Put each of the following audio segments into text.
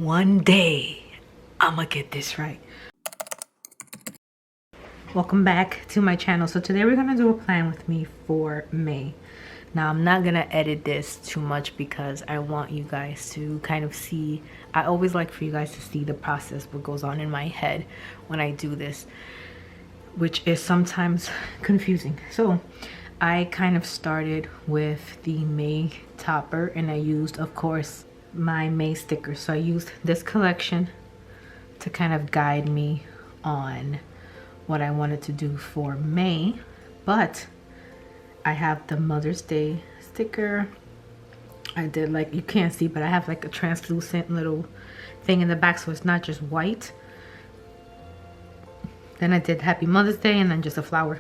One day, I'ma get this right. Welcome back to my channel. So today we're gonna do a plan with me for May. Now I'm not gonna edit this too much because I want you guys to kind of see. I always like for you guys to see the process, what goes on in my head when I do this, which is sometimes confusing. So I kind of started with the May topper, and I used, of course, my May stickers. So I used this collection to kind of guide me on what I wanted to do for May. But I have the Mother's Day sticker. I did, like, you can't see, but I have like a translucent little thing in the back, so it's not just white. Then I did Happy Mother's Day and then just a flower.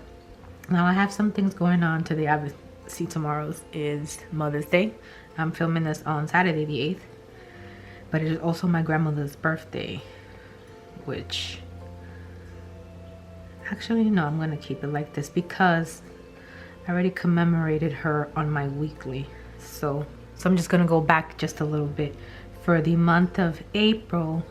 Now I have some things going on today. Obviously tomorrow's is Mother's Day. I'm filming this on Saturday the 8th. But it is also my grandmother's birthday, which actually, no, I'm gonna keep it like this because I already commemorated her on my weekly. So I'm just gonna go back just a little bit. For the month of April,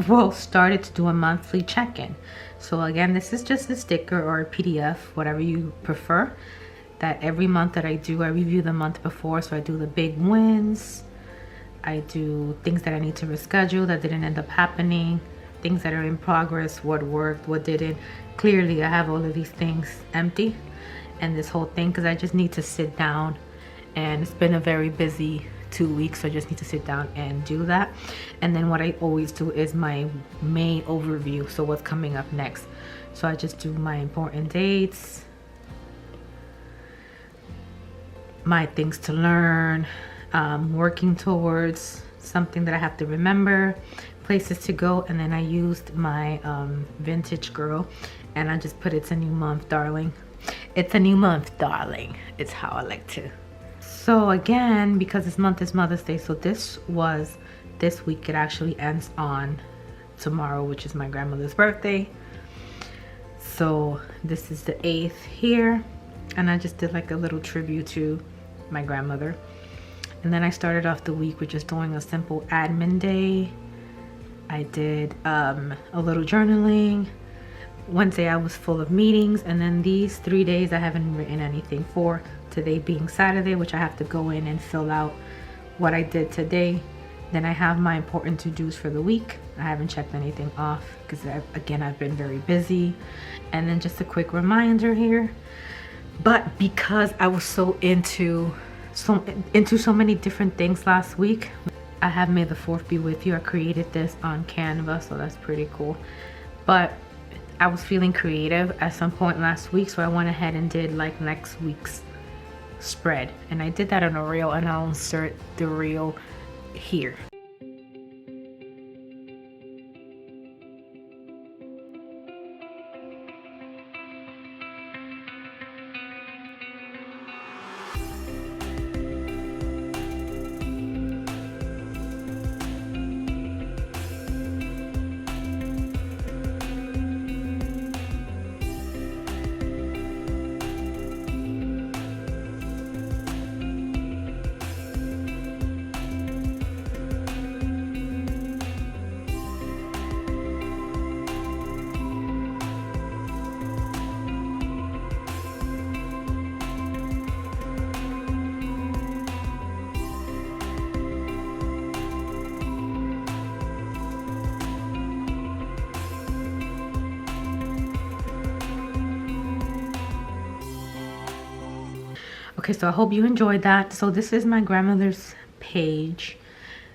well, started to do a monthly check-in. So again, this is just a sticker or a PDF, whatever you prefer, that every month that I do, I review the month before. So I do the big wins, I do things that I need to reschedule that didn't end up happening, things that are in progress, what worked, what didn't. Clearly I have all of these things empty and this whole thing because I just need to sit down, and it's been a very busy 2 weeks, so I just need to sit down and do that. And then what I always do is my May overview, so what's coming up next. So I just do my important dates, my things to learn, working towards something that I have to remember, places to go, and then I used my vintage girl and I just put it's a new month, darling. It's a new month, darling. It's how I like to. So again, because this month is Mother's Day, so this was this week. It actually ends on tomorrow, which is my grandmother's birthday. So this is the 8th here, and I just did like a little tribute to my grandmother. And then I started off the week with just doing a simple admin day. I did a little journaling. Wednesday I was full of meetings, and then these 3 days I haven't written anything for. Today being Saturday, which I have to go in and fill out what I did today. Then I have my important to-dos for the week. I haven't checked anything off because again, I've been very busy. And then just a quick reminder here. But because I was so into so many different things last week, I have May the 4th be with you. I created this on Canva, so that's pretty cool. But I was feeling creative at some point last week, so I went ahead and did like next week's spread, and I did that on a reel, and I'll insert the reel here. Okay, so I hope you enjoyed that. So this is my grandmother's page.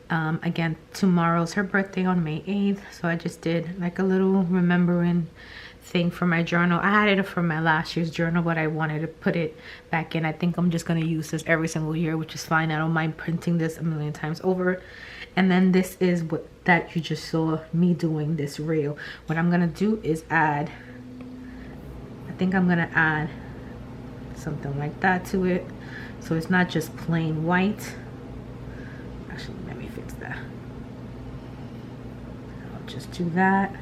Again, tomorrow's her birthday on May 8th. So I just did like a little remembering thing for my journal. I had it from my last year's journal, but I wanted to put it back in. I think I'm just going to use this every single year, which is fine. I don't mind printing this a million times over. And then this is what that you just saw me doing this reel. What I'm going to do is add, I think I'm going to add something like that to it, so it's not just plain white. Actually, let me fix that. I'll just do that.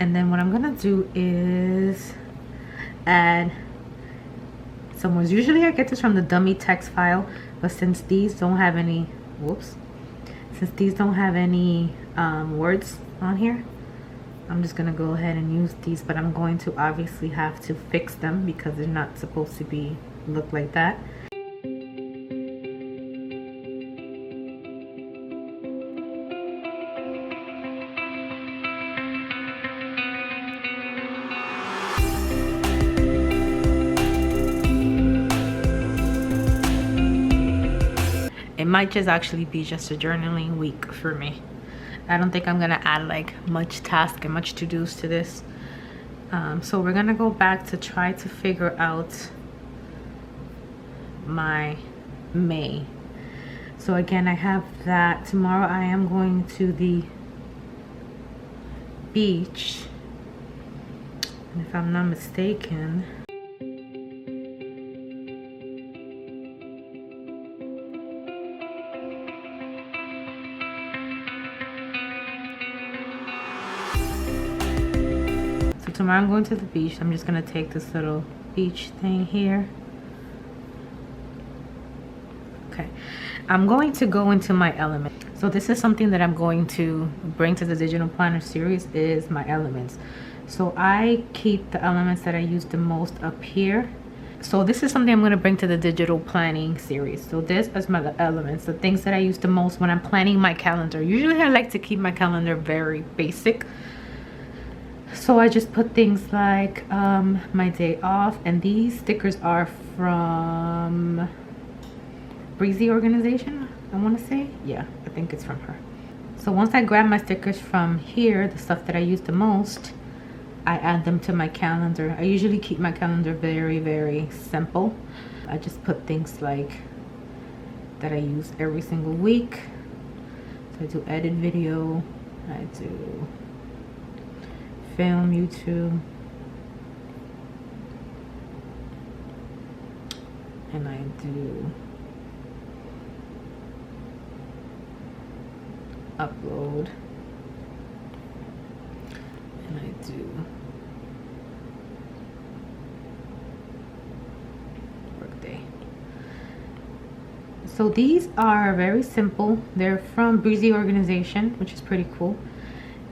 And then what I'm gonna do is add some words. Usually I get this from the dummy text file, but since these don't have any, whoops, since these don't have any words on here, I'm just gonna go ahead and use these, but I'm going to obviously have to fix them because they're not supposed to be look like that. It might just actually be just a journaling week for me. I don't think I'm gonna add like much task and much to-dos to this. So we're gonna go back to try to figure out my May. So again, I have that tomorrow. I am going to the beach, and if I'm not mistaken, tomorrow I'm going to the beach. I'm just gonna take this little beach thing here. Okay, I'm going to go into my element. So this is something that I'm going to bring to the digital planner series, is my elements. So I keep the elements that I use the most up here. So this is something I'm going to bring to the digital planning series. So this is my elements, the things that I use the most when I'm planning my calendar. Usually I like to keep my calendar very basic. So I just put things like my day off, and these stickers are from Breezy organization, I want to say. Yeah, I think it's from her. So once I grab my stickers from here, the stuff that I use the most, I add them to my calendar. I usually keep my calendar very, very simple. I just put things like that I use every single week. So I do edit video, I do film, YouTube, and I do upload, and I do workday. So these are very simple. They're from Breezy organization, which is pretty cool.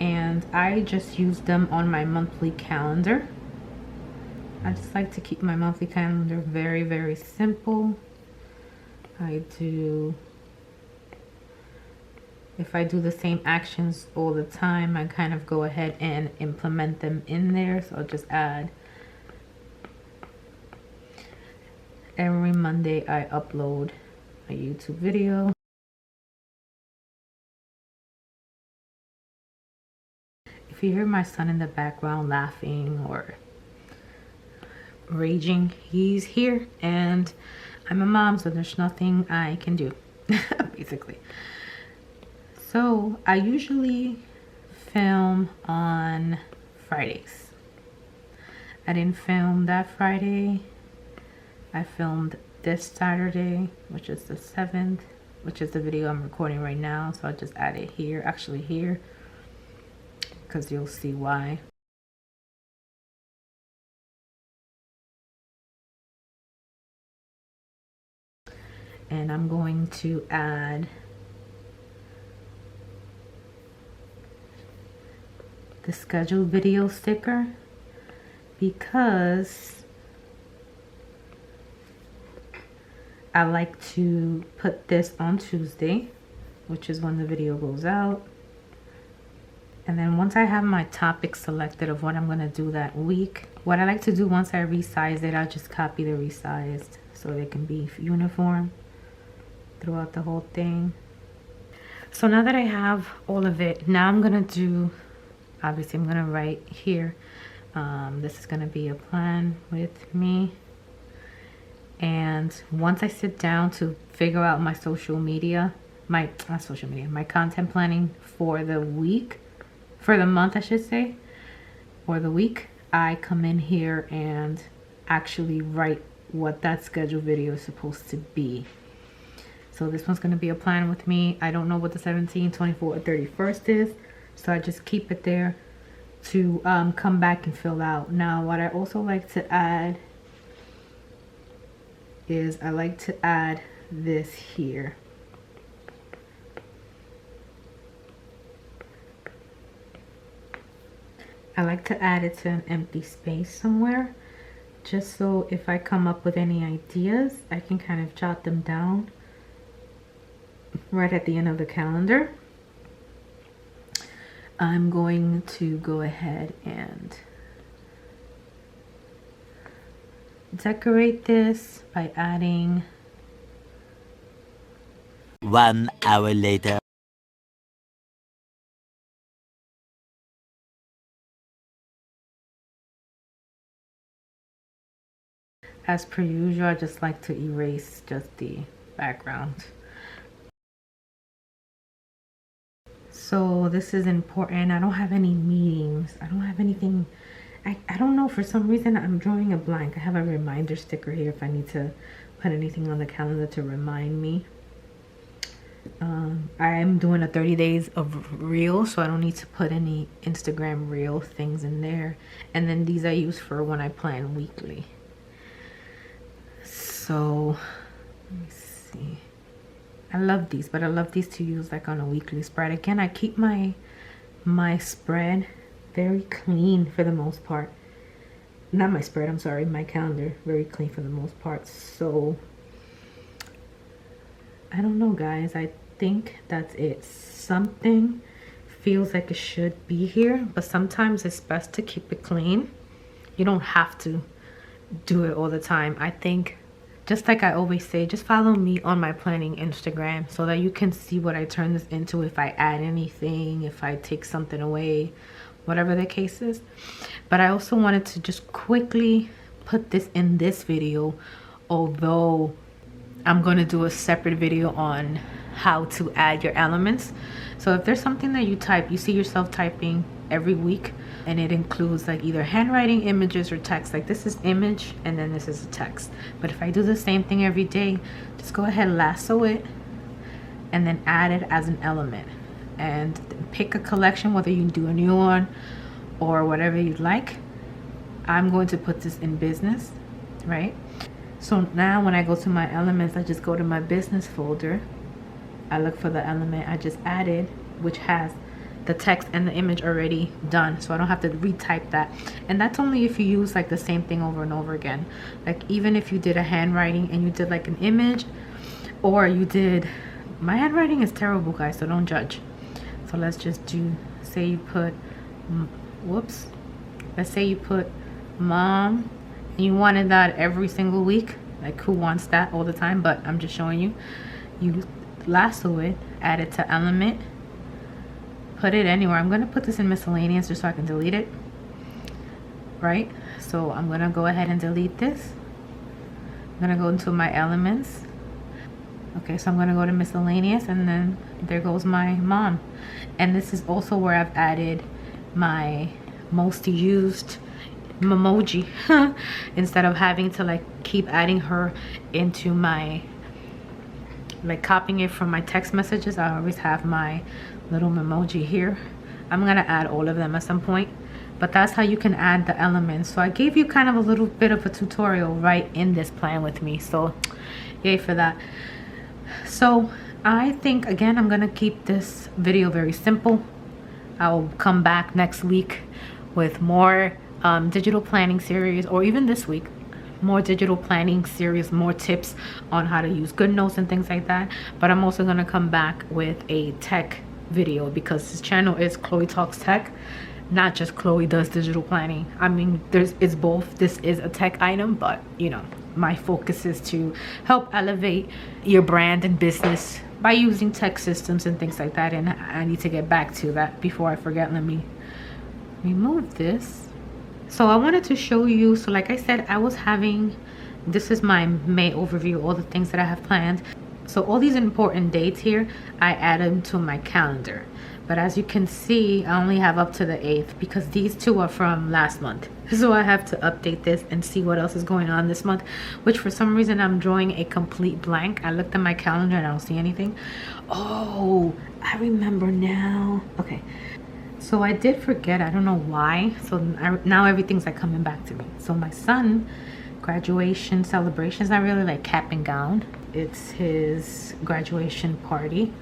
And I just use them on my monthly calendar. I just like to keep my monthly calendar very, very simple. If I do the same actions all the time, I kind of go ahead and implement them in there. So I'll just add every Monday I upload a YouTube video. If you hear my son in the background laughing or raging, he's here, and I'm a mom, so there's nothing I can do, basically. So I usually film on Fridays. I didn't film that Friday. I filmed this Saturday, which is the 7th, which is the video I'm recording right now. So I'll just add it here, actually here, because you'll see why. And I'm going to add the scheduled video sticker because I like to put this on Tuesday, which is when the video goes out. And then once I have my topic selected of what I'm going to do that week, what I like to do once I resize it, I'll just copy the resized so they can be uniform throughout the whole thing. So now that I have all of it, now I'm going to do, obviously I'm going to write here. This is going to be a plan with me. And once I sit down to figure out my social media, my content planning for the week, for the month I should say, or the week, I come in here and actually write what that scheduled video is supposed to be. So this one's going to be a plan with me. I don't know what the 17th, 24th, or 31st is, so I just keep it there to come back and fill out. Now what I also like to add is I like to add this here. I like to add it to an empty space somewhere, just so if I come up with any ideas, I can kind of jot them down right at the end of the calendar. I'm going to go ahead and decorate this by adding 1 hour later. as per usual. I just like to erase just the background. So this is important. I don't have any meetings. I don't have anything. I don't know, for some reason I'm drawing a blank. I have a reminder sticker here if I need to put anything on the calendar to remind me. I'm doing a 30 days of reels, so I don't need to put any Instagram reel things in there. And then these I use for when I plan weekly. So let me see. I love these, but I love these to use like on a weekly spread. Again, I keep my spread very clean for the most part. Not my spread, I'm sorry, my calendar very clean for the most part. So I don't know, guys, I think that's it. Something feels like it should be here, but sometimes it's best to keep it clean. You don't have to do it all the time. I think, just like I always say, just follow me on my planning Instagram so that you can see what I turn this into, if I add anything, if I take something away, whatever the case is. But I also wanted to just quickly put this in this video, although I'm going to do a separate video on how to add your elements. So if there's something that you see yourself typing every week, and it includes like either handwriting, images, or text, like this is image and then this is a text. But if I do the same thing every day, just go ahead, lasso it, and then add it as an element, and pick a collection, whether you do a new one or whatever you'd like. I'm going to put this in business, right? So now when I go to my elements, I just go to my business folder. I look for the element I just added, which has the text and the image already done, so I don't have to retype that. And that's only if you use like the same thing over and over again. Like even if you did a handwriting and you did like an image, or you did, my handwriting is terrible, guys, so don't judge. So let's just do, say you put, whoops, let's say you put mom, and you wanted that every single week. Like who wants that all the time? But I'm just showing you. You lasso it, add it to element, put it anywhere. I'm gonna put this in miscellaneous just so I can delete it, right? So I'm gonna go ahead and delete this. I'm gonna go into my elements. Okay, so I'm gonna go to miscellaneous, and then there goes my mom. And this is also where I've added my most used emoji instead of having to like keep adding her into my, like copying it from my text messages. I always have my little emoji here. I'm gonna add all of them at some point, but that's how you can add the elements. So I gave you kind of a little bit of a tutorial right in this plan with me, so yay for that. So I think, again, I'm gonna keep this video very simple. I'll come back next week with more digital planning series, or even this week, more digital planning series, more tips on how to use GoodNotes and things like that. But I'm also going to come back with a tech video, because this channel is Khloé Talks Tech, not just Khloé Does Digital Planning. I mean, it's both. This is a tech item, but you know, my focus is to help elevate your brand and business by using tech systems and things like that. And I need to get back to that before I forget. Let me remove this. So I wanted to show you, so like I said, this is my May overview, all the things that I have planned. So all these important dates here, I add them to my calendar. But as you can see, I only have up to the 8th, because these two are from last month. So I have to update this and see what else is going on this month, which for some reason I'm drawing a complete blank. I looked at my calendar and I don't see anything. Oh, I remember now. Okay. So I did forget, I don't know why. So now everything's like coming back to me. So my son, graduation celebration, is not really like cap and gown. It's his graduation party.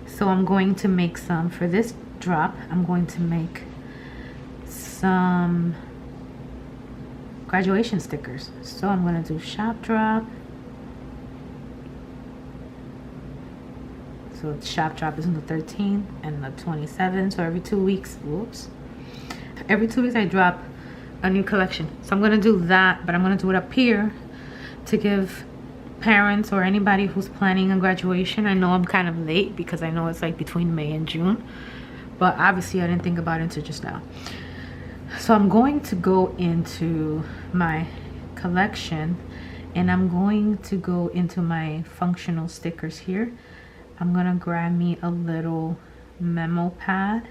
So I'm going to make some, for this drop, I'm going to make some graduation stickers. So I'm going to do shop drop. So shop drop is on the 13th and the 27th. So every 2 weeks, whoops. Every 2 weeks I drop a new collection. So I'm gonna do that, but I'm gonna do it up here to give parents or anybody who's planning a graduation. I know I'm kind of late because I know it's like between May and June, but obviously I didn't think about it until just now. So I'm going to go into my collection and I'm going to go into my functional stickers here. I'm gonna grab me a little memo pad.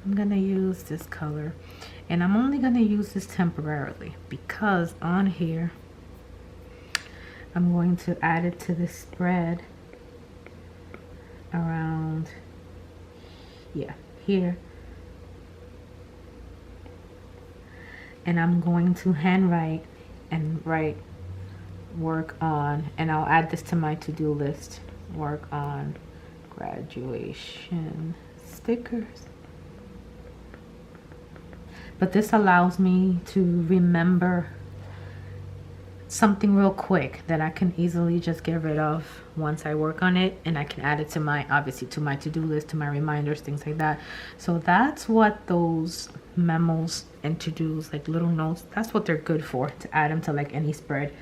I'm gonna use this color and I'm only gonna use this temporarily because on here I'm going to add it to the spread around, yeah, here. And I'm going to handwrite and write work on, and I'll add this to my to-do list, work on graduation stickers. But this allows me to remember something real quick that I can easily just get rid of once I work on it, and I can add it to my, obviously to my to-do list, to my reminders, things like that. So that's what those memos and to-dos, like little notes, that's what they're good for, to add them to like any spread,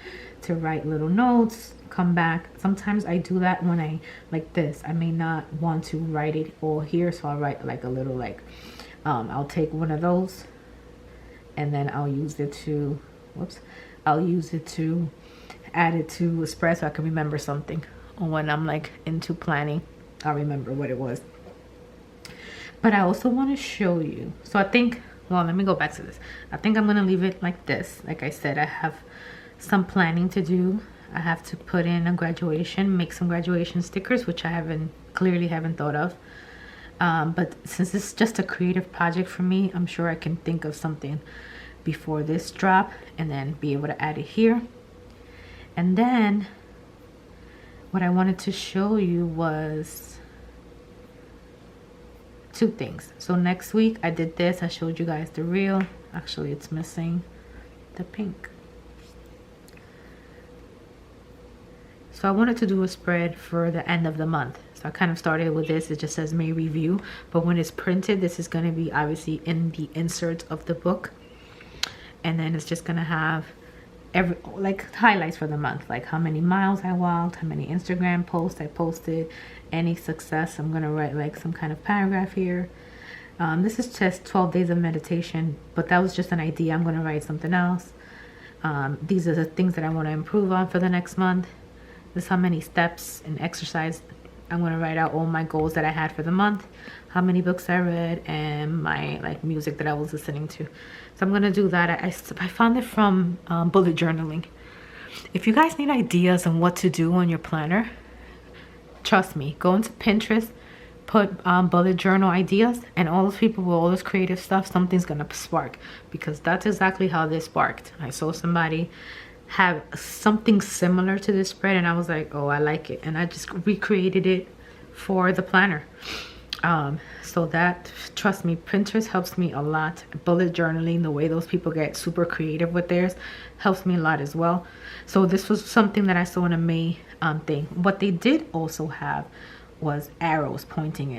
to write little notes, come back. Sometimes I do that when I, like this, I may not want to write it all here, so I'll write like a little like, I'll take one of those and then I'll use it to, whoops, I'll use it to add it to a spread so I can remember something. Or when I'm like into planning, I'll remember what it was. But I also want to show you. So I think, well, let me go back to this. I think I'm going to leave it like this. Like I said, I have some planning to do. I have to put in a graduation, make some graduation stickers, which I clearly haven't thought of. But since it's just a creative project for me, I'm sure I can think of something before this drop and then be able to add it here. And then what I wanted to show you was two things. So next week I did this. I showed you guys the reel. Actually, it's missing the pink. So I wanted to do a spread for the end of the month. So I kind of started with this. It just says May Review. But when it's printed, this is going to be obviously in the insert of the book. And then it's just going to have every, like, highlights for the month. Like how many miles I walked, how many Instagram posts I posted, any success. I'm going to write like some kind of paragraph here. This is just 12 days of meditation. But that was just an idea. I'm going to write something else. These are the things that I want to improve on for the next month. This is how many steps and exercise. I'm going to write out all my goals that I had for the month, how many books I read, and my like music that I was listening to. So I'm going to do that. I found it from bullet journaling. If you guys need ideas on what to do on your planner, trust me, go into Pinterest, put bullet journal ideas, and all those people with all this creative stuff, something's going to spark, because that's exactly how this sparked. I saw somebody have something similar to this spread and I was like, oh, I like it, and I just recreated it for the planner. So that, trust me, Pinterest helps me a lot. Bullet journaling, the way those people get super creative with theirs, helps me a lot as well. So this was something that I saw in a May thing. What they did also have was arrows pointing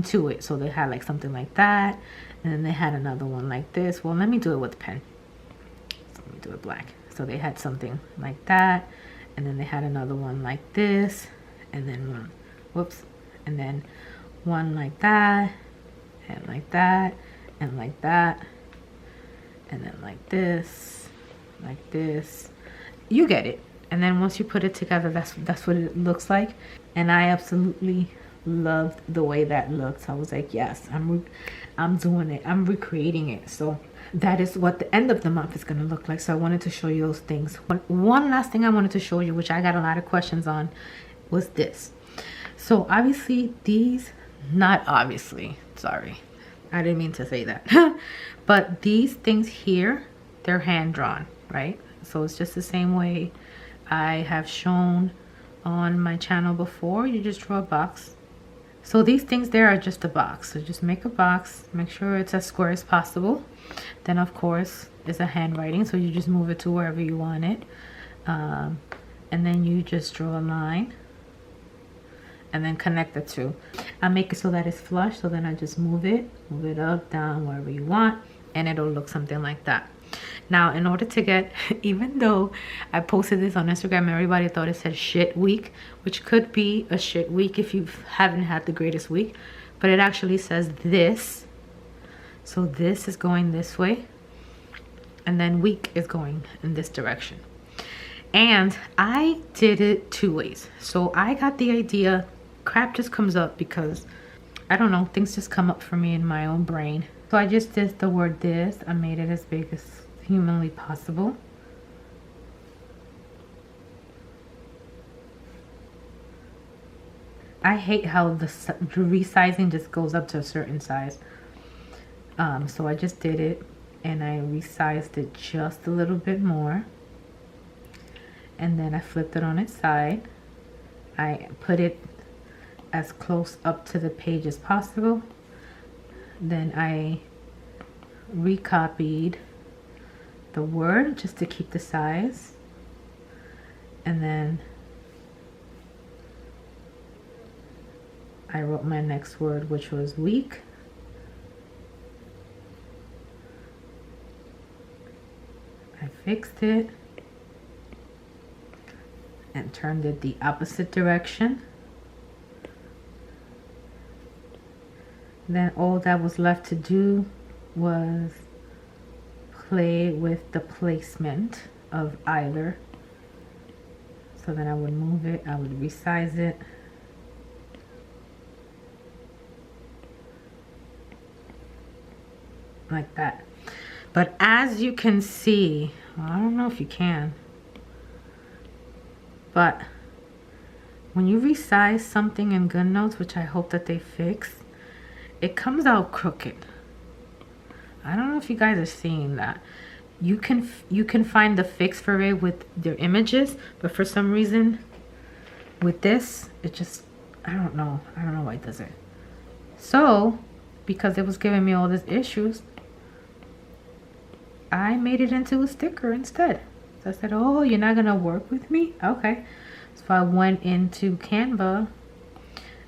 to it. So they had like something like that, and then they had another one like this. Well, let me do it with a pen. So let me do it black. So they had something like that, and then they had another one like this, and then one, whoops, and then one like that, and like that, and like that, and then like this, like this. You get it. And then once you put it together, that's what it looks like. And I absolutely loved the way that looks. I was like, yes, I'm doing it. I'm recreating it. So that is what the end of the month is going to look like. So I wanted to show you those things. One last thing I wanted to show you, which I got a lot of questions on, was this. So obviously these, not obviously, Sorry, I didn't mean to say that. But these things here, they're hand drawn, right? So it's just the same way I have shown on my channel before. You just draw a box. So these things there are just a box. So just make a box, make sure it's as square as possible. Then of course it's a handwriting, so you just move it to wherever you want it. And then you just draw a line and then connect the two. I make it so that it's flush, so then I just move it up, down, wherever you want, and it'll look something like that. Now, in order to get, even though I posted this on Instagram, everybody thought it said shit week, which could be a shit week if you haven't had the greatest week, but it actually says this. So this is going this way, and then week is going in this direction. And I did it 2 ways. So I got the idea, crap just comes up because, I don't know, things just come up for me in my own brain. So I just did the word this. I made it as big as humanly possible. I hate how the resizing just goes up to a certain size. So I just did it and I resized it just a little bit more. And then I flipped it on its side. I put it as close up to the page as possible. Then I recopied the word just to keep the size. And then I wrote my next word, which was week. I fixed it and turned it the opposite direction. Then all that was left to do was play with the placement of either. So then I would move it, I would resize it. Like that. But as you can see, I don't know if you can, but when you resize something in GoodNotes, which I hope that they fix, it comes out crooked. I don't know if you guys are seeing that. You can find the fix for it with their images, but for some reason with this, it just, I don't know why it does it. So because it was giving me all these issues, I made it into a sticker instead. So I said, oh, you're not gonna work with me? Okay. So I went into Canva.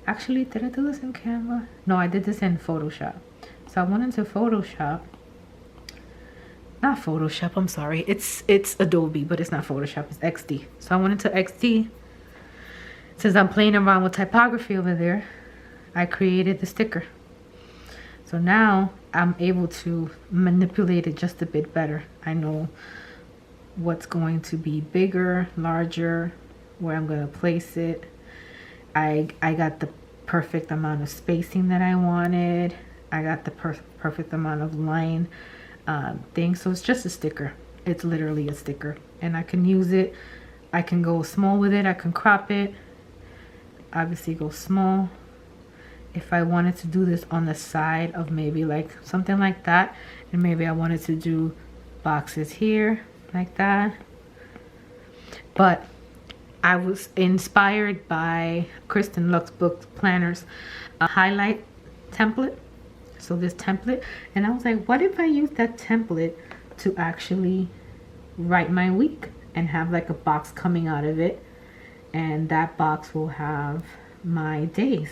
Actually, did I do this in Canva? No, I did this in Photoshop. So I went into Photoshop. Not Photoshop, I'm sorry. It's Adobe, but it's not Photoshop, it's XD. So I went into XD. Since I'm playing around with typography over there, I created the sticker. So now I'm able to manipulate it just a bit better. I know what's going to be bigger, larger, where I'm going to place it. I got the perfect amount of spacing that I wanted. I got the perfect amount of line thing. So it's just a sticker. It's literally a sticker. And I can use it. I can go small with it. I can crop it. Obviously go small. If I wanted to do this on the side of maybe like something like that, and maybe I wanted to do boxes here like that. But I was inspired by Kristen Luck's book Planners, a highlight template. So this template, and I was like, what if I use that template to actually write my week and have like a box coming out of it, and that box will have my days.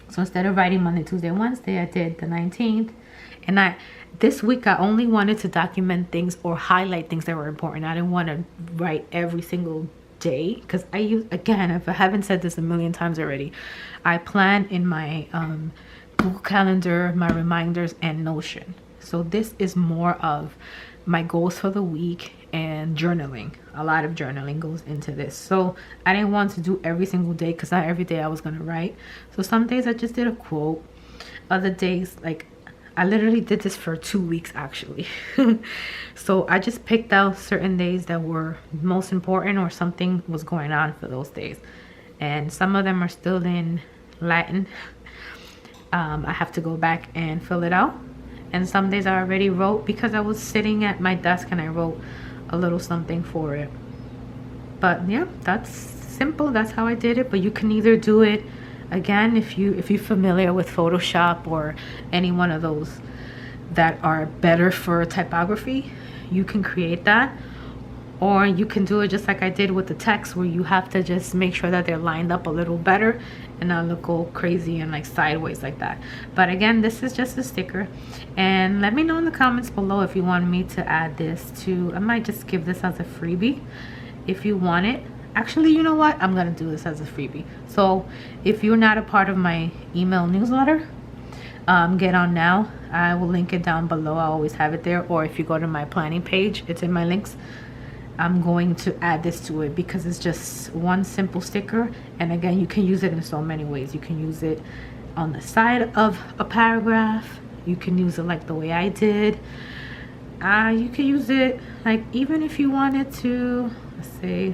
So instead of writing Monday, Tuesday, Wednesday, I did the 19th. And this week I only wanted to document things or highlight things that were important. I didn't want to write every single day, because I use, again, if I haven't said this a million times already, I plan in my Google Calendar, my reminders, and Notion. So this is more of my goals for the week and journaling. A lot of journaling goes into this. So I didn't want to do every single day, because not every day I was going to write. So some days I just did a quote. Other days, like, I literally did this for 2 weeks actually. So I just picked out certain days that were most important, or something was going on for those days. And some of them are still in Latin. I have to go back and fill it out. And some days I already wrote because I was sitting at my desk and I wrote a little something for it. But yeah, that's simple. That's how I did it. But you can either do it again if you're familiar with Photoshop or any one of those that are better for typography. You can create that, or you can do it just like I did with the text, where you have to just make sure that they're lined up a little better and not look all crazy and like sideways like that. But again, this is just a sticker. And let me know in the comments below if you want me to add this to, I might just give this as a freebie if you want it. Actually, you know what, I'm gonna do this as a freebie. So if you're not a part of my email newsletter, get on now. I will link it down below. I always have it there. Or if you go to my planning page, it's in my links. I'm going to add this to it because it's just one simple sticker. And again, you can use it in so many ways. You can use it on the side of a paragraph. You can use it like the way I did. You can use it like even if you wanted to, let's say,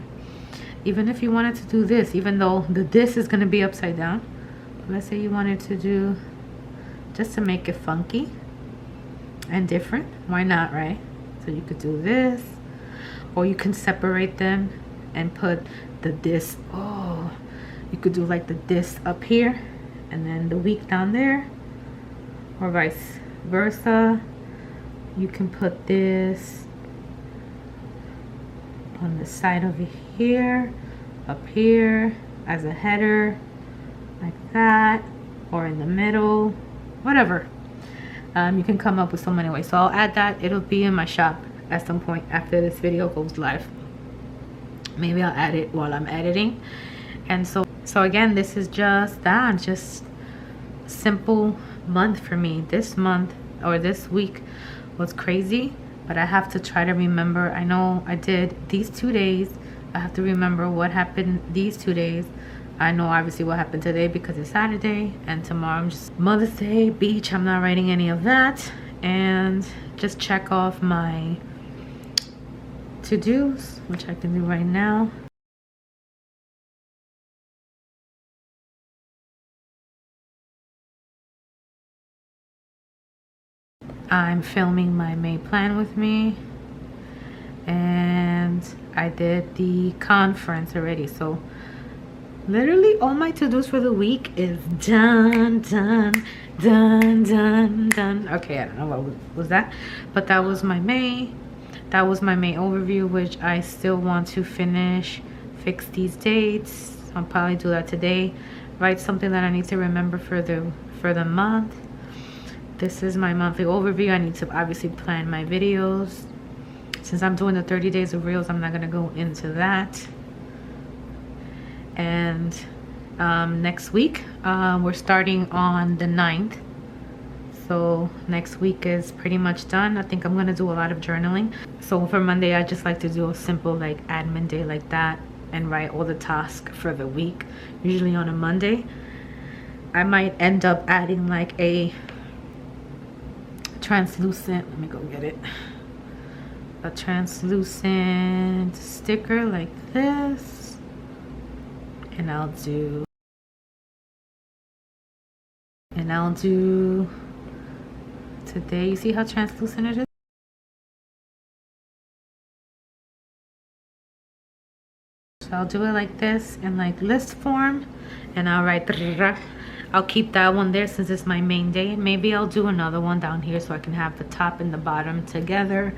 even if you wanted to do this, even though the this is going to be upside down. Let's say you wanted to do, just to make it funky and different, why not, right? So you could do this, or you can separate them and put the this, oh, you could do like the this up here and then the week down there, or vice versa. You can put this on the side over here, up here as a header like that, or in the middle, whatever. You can come up with so many ways. So I'll add that. It'll be in my shop at some point after this video goes live. Maybe I'll add it while I'm editing. And so again, this is just that, just simple month for me. This month or this week was crazy, but I have to try to remember. I know I did these 2 days. I have to remember what happened these 2 days. I know obviously what happened today because it's Saturday, and tomorrow I'm just Mother's Day, beach. I'm not writing any of that. And just check off my to-dos, which I can do right now. I'm filming my May plan with me, and I did the conference already. So literally all my to-dos for the week is done. Okay, I don't know what was that, but that was my May. That was my May overview, which I still want to finish, fix these dates. I'll probably do that today. Write something that I need to remember for the month. This is my monthly overview. I need to obviously plan my videos. Since I'm doing the 30 days of reels, I'm not gonna go into that. And next week, we're starting on the 9th. So next week is pretty much done. I think I'm gonna do a lot of journaling. So for Monday, I just like to do a simple like admin day like that and write all the tasks for the week, usually on a Monday. I might end up adding like a translucent, let me go get it, a translucent sticker like this, and I'll do today. You see how translucent it is? So I'll do it like this in like list form, and I'll write, I'll keep that one there since it's my main day. Maybe I'll do another one down here so I can have the top and the bottom together.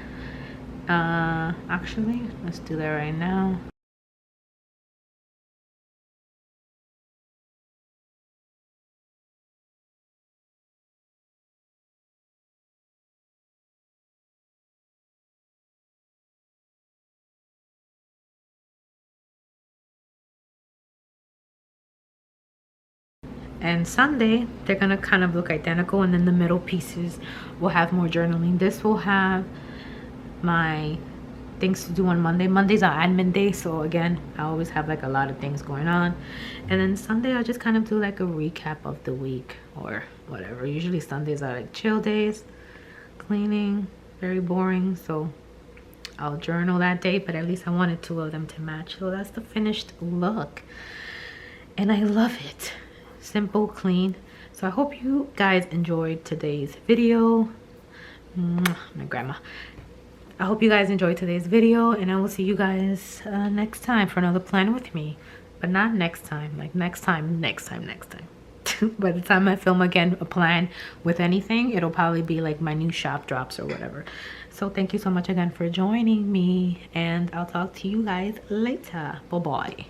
Actually, let's do that right now. And Sunday, they're gonna kind of look identical, and then the middle pieces will have more journaling. This will have my things to do on Monday. Monday's our admin day, so again, I always have like a lot of things going on. And then Sunday, I'll just kind of do like a recap of the week or whatever. Usually Sundays are like chill days, cleaning, very boring, so I'll journal that day, but at least I wanted 2 of them to match. So that's the finished look, and I love it. Simple, clean, So I hope you guys enjoyed today's video. My grandma. I hope you guys enjoyed today's video, and I will see you guys next time for another plan with me. But not next time, like next time. By the time I film again a plan with anything, it'll probably be like my new shop drops or whatever. So thank you so much again for joining me, and I'll talk to you guys later. Bye bye.